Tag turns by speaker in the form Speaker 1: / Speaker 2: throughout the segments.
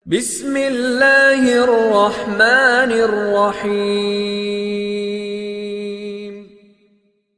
Speaker 1: بسم اللہ الرحمن الرحیم۔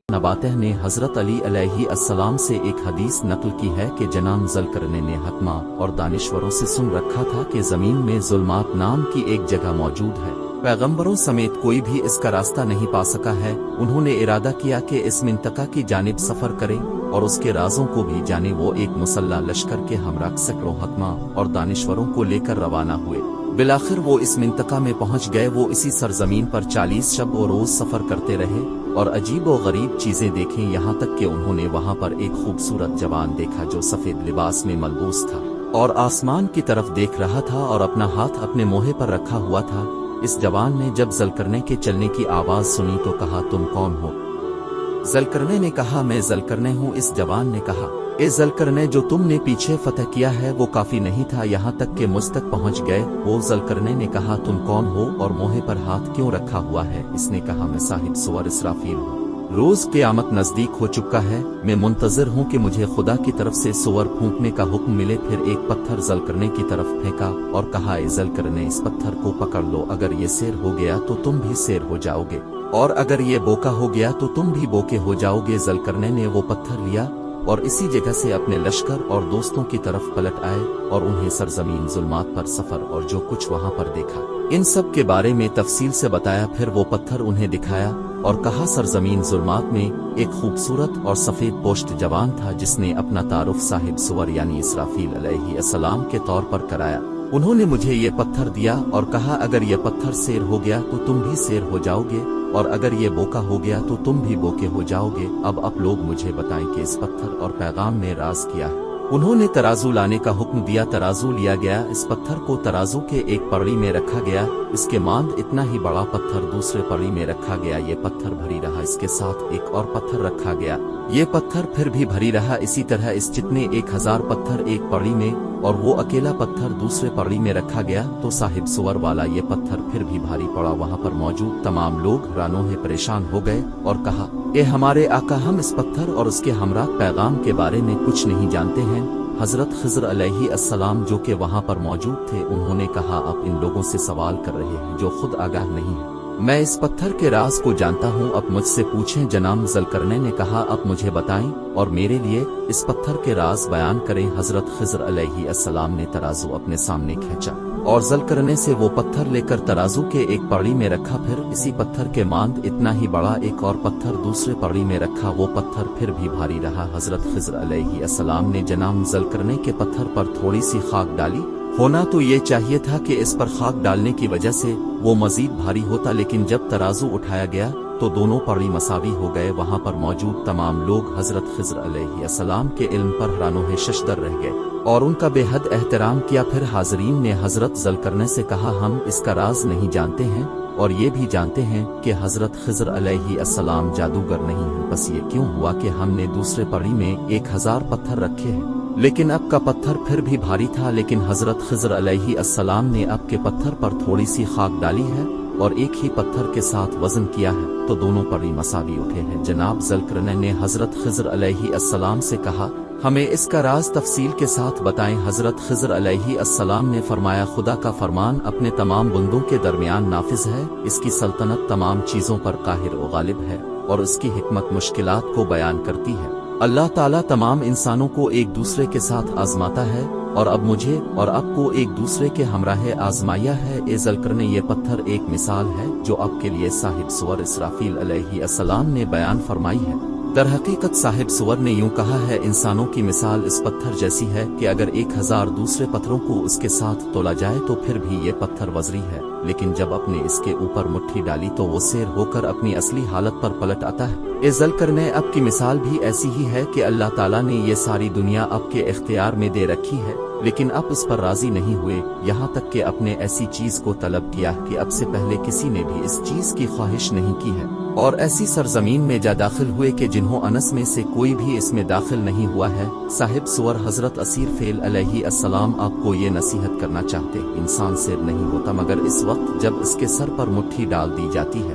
Speaker 2: نباتہ نے حضرت علی علیہ السلام سے ایک حدیث نقل کی ہے کہ جناب ذوالقرنین نے حکما اور دانشوروں سے سن رکھا تھا کہ زمین میں ظلمات نام کی ایک جگہ موجود ہے، پیغمبروں سمیت کوئی بھی اس کا راستہ نہیں پا سکا ہے۔ انہوں نے ارادہ کیا کہ اس منطقہ کی جانب سفر کریں اور اس کے رازوں کو بھی جانے۔ وہ ایک مسلح لشکر کے ہمراہ سینکڑوں حکما اور دانشوروں کو لے کر روانہ ہوئے۔ بالآخر وہ اس منطقہ میں پہنچ گئے۔ وہ اسی سرزمین پر 40 شب و روز سفر کرتے رہے اور عجیب و غریب چیزیں دیکھیں، یہاں تک کہ انہوں نے وہاں پر ایک خوبصورت جوان دیکھا جو سفید لباس میں ملبوس تھا اور آسمان کی طرف دیکھ رہا تھا اور اپنا ہاتھ اپنے موہے پر رکھا ہوا تھا۔ اس جوان نے جب ذوالقرنین کے چلنے کی آواز سنی تو کہا، تم کون ہو؟ ذوالقرنین نے کہا، میں ذوالقرنین ہوں۔ اس جوان نے کہا، اے ذوالقرنین، جو تم نے پیچھے فتح کیا ہے وہ کافی نہیں تھا، یہاں تک کہ مجھ تک پہنچ گئے۔ وہ ذوالقرنین نے کہا، تم کون ہو اور موہے پر ہاتھ کیوں رکھا ہوا ہے؟ اس نے کہا، میں صاحب صور اسرافیل ہوں، روز قیامت نزدیک ہو چکا ہے، میں منتظر ہوں کہ مجھے خدا کی طرف سے صور پھونکنے کا حکم ملے۔ پھر ایک پتھر ذوالقرنین کی طرف پھینکا اور کہا، اے ذوالقرنین، اس پتھر کو پکڑ لو، اگر یہ سیر ہو گیا تو تم بھی سیر ہو جاؤ گے، اور اگر یہ بوکا ہو گیا تو تم بھی بوکے ہو جاؤ گے۔ ذوالقرنین نے وہ پتھر لیا اور اسی جگہ سے اپنے لشکر اور دوستوں کی طرف پلٹ آئے اور انہیں سرزمین ظلمات پر سفر اور جو کچھ وہاں پر دیکھا ان سب کے بارے میں تفصیل سے بتایا۔ پھر وہ پتھر انہیں دکھایا اور کہا، سرزمین ظلمات میں ایک خوبصورت اور سفید پوشت جوان تھا جس نے اپنا تعارف صاحب صور یعنی اسرافیل علیہ السلام کے طور پر کرایا۔ انہوں نے مجھے یہ پتھر دیا اور کہا، اگر یہ پتھر سیر ہو گیا تو تم بھی سیر ہو جاؤ گے، اور اگر یہ بوکا ہو گیا تو تم بھی بوکے ہو جاؤ گے۔ اب آپ لوگ مجھے بتائیں کہ اس پتھر اور پیغام میں راز کیا ہے؟ انہوں نے ترازو لانے کا حکم دیا۔ ترازو لیا گیا، اس پتھر کو ترازو کے ایک پڑی میں رکھا گیا، اس کے ماند اتنا ہی بڑا پتھر دوسرے پڑی میں رکھا گیا، یہ پتھر بھری رہا، اس کے ساتھ ایک اور پتھر رکھا گیا، یہ پتھر پھر بھی بھری رہا، اسی طرح اس جتنے 1000 پتھر ایک پڑی میں اور وہ اکیلا پتھر دوسرے پڑی میں رکھا گیا تو صاحب صور والا یہ پتھر پھر بھی بھاری پڑا۔ وہاں پر موجود تمام لوگ رانوہے پریشان ہو گئے اور کہا، اے ہمارے آقا، ہم اس پتھر اور اس کے ہمراہ پیغام کے بارے میں کچھ نہیں جانتے ہیں۔ حضرت خضر علیہ السلام جو کہ وہاں پر موجود تھے، انہوں نے کہا، آپ ان لوگوں سے سوال کر رہے ہیں جو خود آگاہ نہیں ہیں، میں اس پتھر کے راز کو جانتا ہوں، اب مجھ سے پوچھیں۔ جناب ذوالقرنین نے کہا، اب مجھے بتائیں اور میرے لیے اس پتھر کے راز بیان کریں۔ حضرت خضر علیہ السلام نے ترازو اپنے سامنے کھینچا اور ذوالقرنین سے وہ پتھر لے کر ترازو کے ایک پڑی میں رکھا، پھر اسی پتھر کے ماند اتنا ہی بڑا ایک اور پتھر دوسرے پڑی میں رکھا، وہ پتھر پھر بھی بھاری رہا۔ حضرت خضر علیہ السلام نے جناب ذوالقرنین کے پتھر پر تھوڑی سی خاک ڈالی، ہونا تو یہ چاہیے تھا کہ اس پر خاک ڈالنے کی وجہ سے وہ مزید بھاری ہوتا، لیکن جب ترازو اٹھایا گیا تو دونوں پڑی مساوی ہو گئے۔ وہاں پر موجود تمام لوگ حضرت خضر علیہ السلام کے علم پر حیران ششدر رہ گئے اور ان کا بے حد احترام کیا۔ پھر حاضرین نے حضرت ذوالقرنین سے کہا، ہم اس کا راز نہیں جانتے ہیں اور یہ بھی جانتے ہیں کہ حضرت خضر علیہ السلام جادوگر نہیں ہیں، بس یہ کیوں ہوا کہ ہم نے دوسرے پڑی میں 1000 پتھر رکھے ہیں لیکن اب کا پتھر پھر بھی بھاری تھا، لیکن حضرت خضر علیہ السلام نے اب کے پتھر پر تھوڑی سی خاک ڈالی ہے اور ایک ہی پتھر کے ساتھ وزن کیا ہے تو دونوں پڑی مساوی اٹھے ہیں۔ جناب ذوالقرنین نے حضرت خضر علیہ السلام سے کہا، ہمیں اس کا راز تفصیل کے ساتھ بتائیں۔ حضرت خضر علیہ السلام نے فرمایا، خدا کا فرمان اپنے تمام بندوں کے درمیان نافذ ہے، اس کی سلطنت تمام چیزوں پر قاہر و غالب ہے اور اس کی حکمت مشکلات کو بیان کرتی ہے۔ اللہ تعالیٰ تمام انسانوں کو ایک دوسرے کے ساتھ آزماتا ہے اور اب مجھے اور آپ کو ایک دوسرے کے ہمراہ آزمایا ہے۔ اے ذوالقرنین، یہ پتھر ایک مثال ہے جو آپ کے لیے صاحب صور اسرافیل علیہ السلام نے بیان فرمائی ہے۔ در حقیقت صاحب صور نے یوں کہا ہے، انسانوں کی مثال اس پتھر جیسی ہے کہ اگر 1000 دوسرے پتھروں کو اس کے ساتھ تولا جائے تو پھر بھی یہ پتھر وزری ہے، لیکن جب اپنے اس کے اوپر مٹھی ڈالی تو وہ سیر ہو کر اپنی اصلی حالت پر پلٹ آتا ہے۔ اے ذوالقرنین، اب کی مثال بھی ایسی ہی ہے کہ اللہ تعالیٰ نے یہ ساری دنیا آپ کے اختیار میں دے رکھی ہے، لیکن آپ اس پر راضی نہیں ہوئے، یہاں تک کہ آپ نے ایسی چیز کو طلب کیا کہ اب سے پہلے کسی نے بھی اس چیز کی خواہش نہیں کی ہے، اور ایسی سرزمین میں جا داخل ہوئے کہ جنہوں انس میں سے کوئی بھی اس میں داخل نہیں ہوا ہے۔ صاحب صور حضرت اسرافیل علیہ السلام آپ کو یہ نصیحت کرنا چاہتے، انسان سیر نہیں ہوتا مگر اس وقت جب اس کے سر پر مٹھی ڈال دی جاتی ہے،